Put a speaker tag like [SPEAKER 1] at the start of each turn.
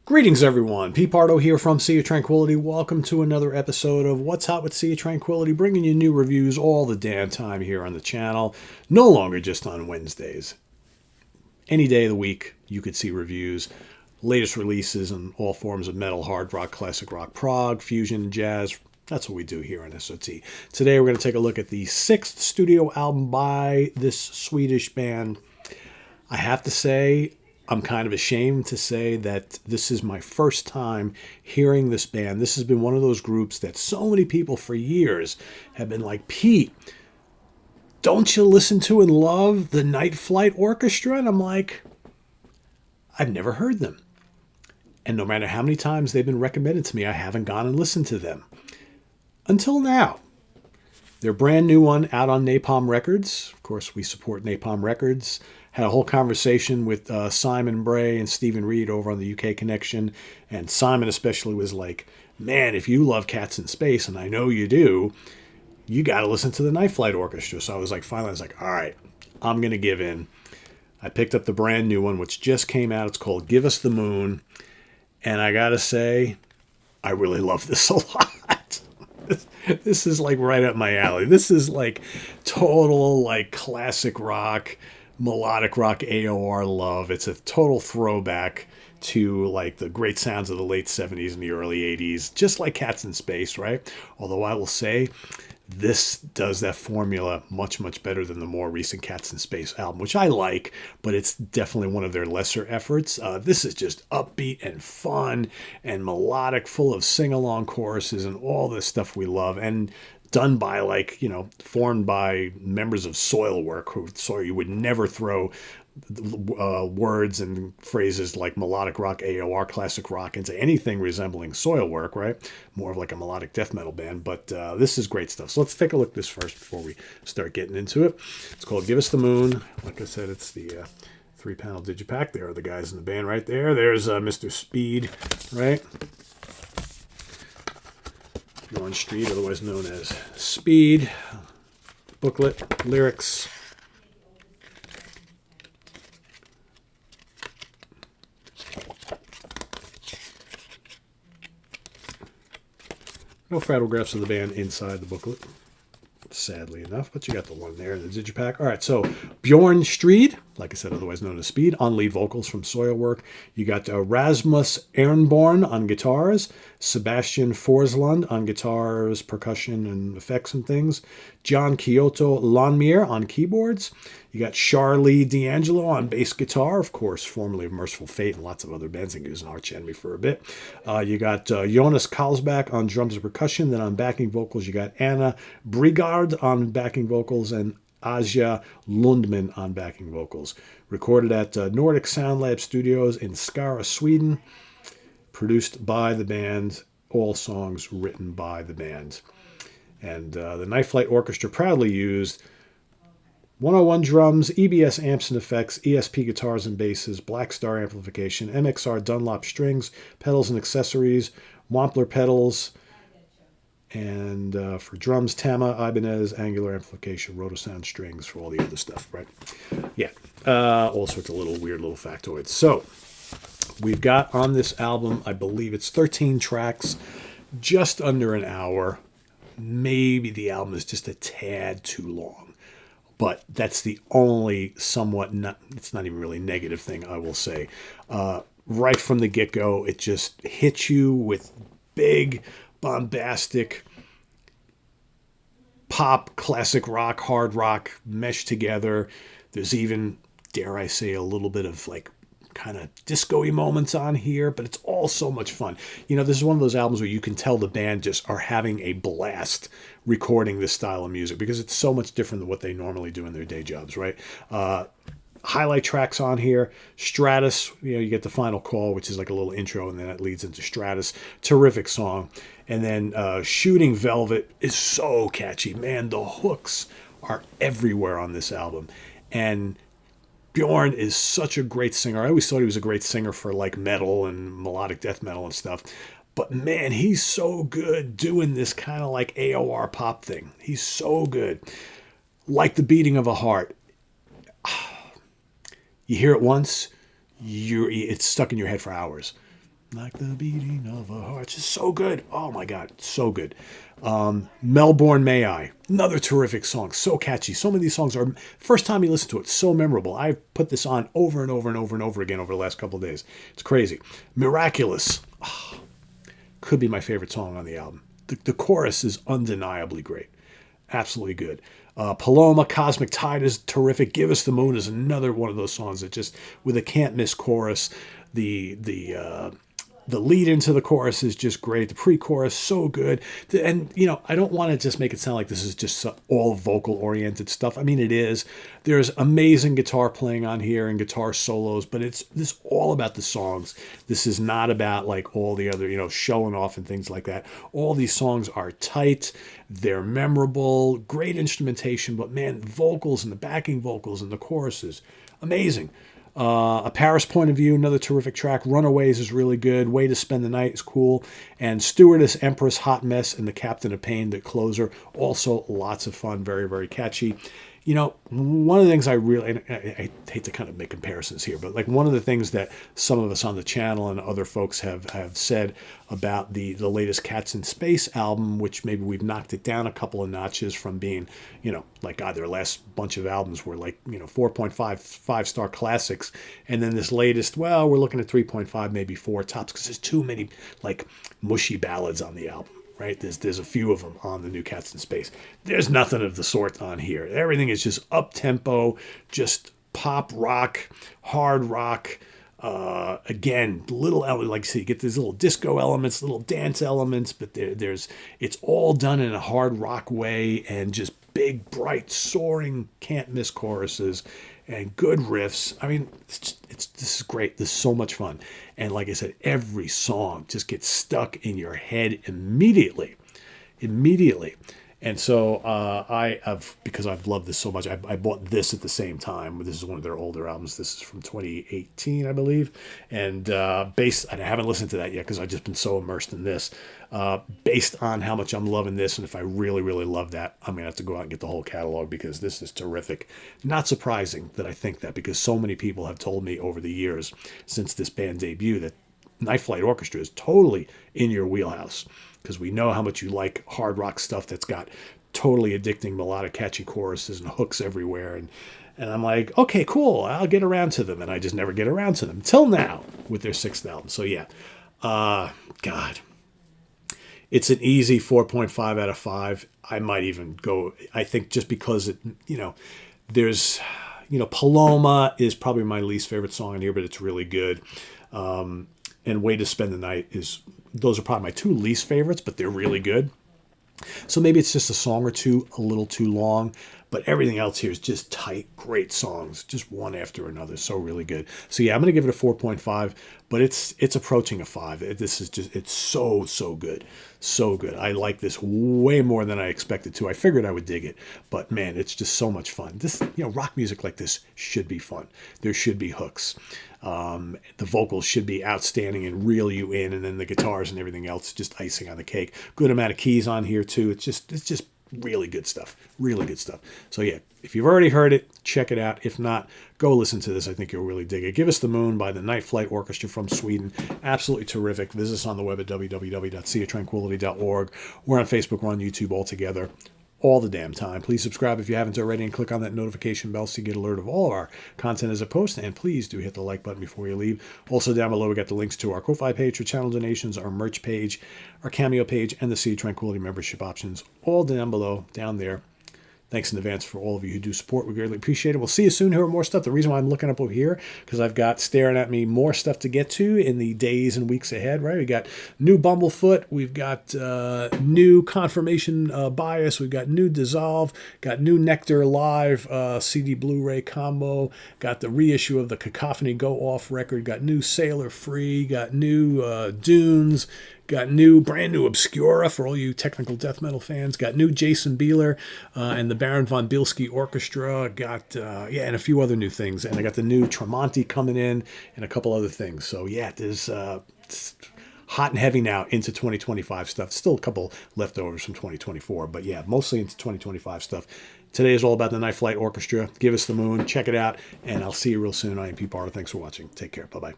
[SPEAKER 1] Greetings, everyone. Pete Pardo here from Sea of Tranquility. Welcome to another episode of What's Hot with Sea of Tranquility, bringing you new reviews all the damn time here on the channel. No longer just on Wednesdays. Any day of the week, you could see reviews, latest releases in all forms of metal, hard rock, classic rock, prog, fusion, jazz. That's what we do here on SOT. Today, we're going to take a look at the 6th studio album by this Swedish band. I have to say, I'm kind of ashamed to say that this is my first time hearing this band. This has been one of those groups that so many people for years have been like, Pete, don't you listen to and love the Night Flight Orchestra? And I'm like, I've never heard them. And no matter how many times they've been recommended to me, I haven't gone and listened to them. Until now. Their brand new one out on Napalm Records. Of course, we support Napalm Records. Had a whole conversation with Simon Bray and Stephen Reed over on the UK Connection. And Simon especially was like, man, if you love Cats in Space, and I know you do, you got to listen to the Night Flight Orchestra. So I was like, all right, I'm going to give in. I picked up the brand new one, which just came out. It's called Give Us the Moon. And I got to say, I really love this a lot. This is like right up my alley. This is like total like classic rock, melodic rock AOR love. It's a total throwback to like the great sounds of the late 70s and the early 80s, just like Cats in Space, right? Although I will say this does that formula much, much better than the more recent Cats in Space album, which I like, but it's definitely one of their lesser efforts. This is just upbeat and fun and melodic, full of sing-along choruses and all this stuff we love. And done by formed by members of Soilwork, so you would never throw words and phrases like melodic rock, AOR, classic rock into anything resembling Soilwork, right? More of like a melodic death metal band, but this is great stuff. So let's take a look at this first before we start getting into it. It's called Give Us the Moon. Like I said, it's the 3-panel digipack. There are the guys in the band right there. There's Mr. Speed, right? Bjorn Street, otherwise known as Speed. Booklet, lyrics. No photographs of the band inside the booklet, sadly enough, but you got the one there in the digipack. All right, so Bjorn Street, like I said, otherwise known as Speed, on lead vocals from Soilwork. You got Rasmus Ehrenborn on guitars, Sebastian Forslund on guitars, percussion, and effects and things, John Kyoto Lonmier on keyboards. You got Charlie D'Angelo on bass guitar, of course, formerly of Merciful Fate and lots of other bands. I think he was an arch enemy for a bit. You got Jonas Karlsbach on drums and percussion. Then on backing vocals, you got Anna Brigard on backing vocals and Aja Lundman on backing vocals. Recorded at Nordic Sound Lab Studios in Skara, Sweden. Produced by the band. All songs written by the band. And the Night Flight Orchestra proudly used 101 drums, EBS amps and effects, ESP guitars and basses, Black Star amplification, MXR Dunlop strings, pedals and accessories, Wampler pedals, and for drums, Tama, Ibanez, angular amplification, Rotosound strings for all the other stuff, right? Yeah, all sorts of weird little factoids. So we've got on this album, I believe it's 13 tracks, just under an hour. Maybe the album is just a tad too long. But that's the only it's not even really negative thing, I will say. Right from the get-go, it just hits you with big, bombastic pop, classic rock, hard rock meshed together. There's even, dare I say, a little bit of kind of disco-y moments on here, but it's all so much fun. This is one of those albums where you can tell the band just are having a blast recording this style of music because it's so much different than what they normally do in their day jobs, right? Highlight tracks on here. Stratus, you get the final call, which is like a little intro, and then it leads into Stratus. Terrific song. And then Shooting Velvet is so catchy. Man, the hooks are everywhere on this album. And Bjorn is such a great singer. I always thought he was a great singer for metal and melodic death metal and stuff. But man, he's so good doing this kind of AOR pop thing. He's so good. Like the beating of a heart. You hear it once, it's stuck in your head for hours. like the beating of a heart. Just so good. Oh my God, so good. Melbourne May I, another terrific song. So catchy. So many of these songs are, first time you listen to it, so memorable. I've put this on over and over and over and over again over the last couple of days. It's crazy. Miraculous. Oh, could be my favorite song on the album. The chorus is undeniably great. Absolutely good. Paloma, Cosmic Tide is terrific. Give Us the Moon is another one of those songs that just, with a can't miss chorus. The lead into the chorus is just great. The pre-chorus, so good. And, you know, I don't want to just make it sound like this is just all vocal-oriented stuff. I mean, it is. There's amazing guitar playing on here and guitar solos, but it's this all about the songs. This is not about, like, all the other, you know, showing off and things like that. All these songs are tight. They're memorable. Great instrumentation. But, man, the vocals and the backing vocals and the choruses, amazing. A Paris Point of View, another terrific track. Runaways is really good. Way to Spend the Night is cool. And Stewardess, Empress, Hot Mess, and The Captain of Pain, the closer. Also lots of fun. Very, very catchy. You know, one of the things I hate to kind of make comparisons here, but like one of the things that some of us on the channel and other folks have said about the latest Cats in Space album, which maybe we've knocked it down a couple of notches from being, you know, like God, their last bunch of albums were like, you know, 4.5 5-star classics. And then this latest, well, we're looking at 3.5, maybe 4 tops, because there's too many like mushy ballads on the album. Right, there's a few of them on the new Cats in Space. There's nothing of the sort on here. Everything is just up tempo, just pop rock, hard rock. Again, little like I say, you get these little disco elements, little dance elements, but it's all done in a hard rock way and just big, bright, soaring, can't miss choruses and good riffs. I mean, this is great. This is so much fun. And like I said, every song just gets stuck in your head immediately. And so because I've loved this so much, I bought this at the same time. This is one of their older albums. This is from 2018, I believe. And I haven't listened to that yet because I've just been so immersed in this. Based on how much I'm loving this, and if I really, really love that, I'm going to have to go out and get the whole catalog because this is terrific. Not surprising that I think that, because so many people have told me over the years since this band debut that Night Flight Orchestra is totally in your wheelhouse, because we know how much you like hard rock stuff that's got totally addicting melodic catchy choruses and hooks everywhere. And I'm like, okay, cool, I'll get around to them. And I just never get around to them till now with their 6th album. So yeah, God, it's an easy 4.5 out of 5. I might even go, I think just because it, you know, there's, you know, Paloma is probably my least favorite song in here, but it's really good. And Way to Spend the Night those are probably my 2 least favorites, but they're really good. So maybe it's just a song or two a little too long, but everything else here is just tight, great songs, just one after another. So really good. So yeah, I'm going to give it a 4.5, but it's approaching a 5. This is just, it's so good. So good. I like this way more than I expected to. I figured I would dig it, but man, it's just so much fun. This, you know, rock music like this should be fun. There should be hooks. The vocals should be outstanding and reel you in, and then the guitars and everything else just icing on the cake. Good amount of keys on here too. It's just really good stuff. Really good stuff. So yeah, if you've already heard it, check it out. If not, go listen to this. I think you'll really dig it. Give Us the Moon by the Night Flight Orchestra from Sweden. Absolutely terrific. Visit us on the web at www.seaoftranquility.org. We're on Facebook. We're on YouTube all together. All the damn time. Please subscribe if you haven't already and click on that notification bell so you get alert of all of our content as a post. And please do hit the like button before you leave. Also down below, we got the links to our Ko-Fi page for channel donations, our merch page, our Cameo page, and the Sea of Tranquility membership options. All down below, down there. Thanks in advance for all of you who do support. We greatly appreciate it. We'll see you soon. Here are more stuff. The reason why I'm looking up over here, because I've got staring at me more stuff to get to in the days and weeks ahead, right? We got new Bumblefoot. We've got new Confirmation Bias. We've got new Dissolve. Got new Nectar Live CD Blu-ray combo. Got the reissue of the Cacophony Go Off record. Got new Sailor Free. Got new Dunes. Got brand new Obscura for all you technical death metal fans. Got new Jason Bieler and the Baron von Bilski Orchestra. Got, and a few other new things. And I got the new Tremonti coming in and a couple other things. So, yeah, there's hot and heavy now into 2025 stuff. Still a couple leftovers from 2024. But, yeah, mostly into 2025 stuff. Today is all about the Night Flight Orchestra. Give Us the Moon. Check it out. And I'll see you real soon. I am Pete Pardo. Thanks for watching. Take care. Bye-bye.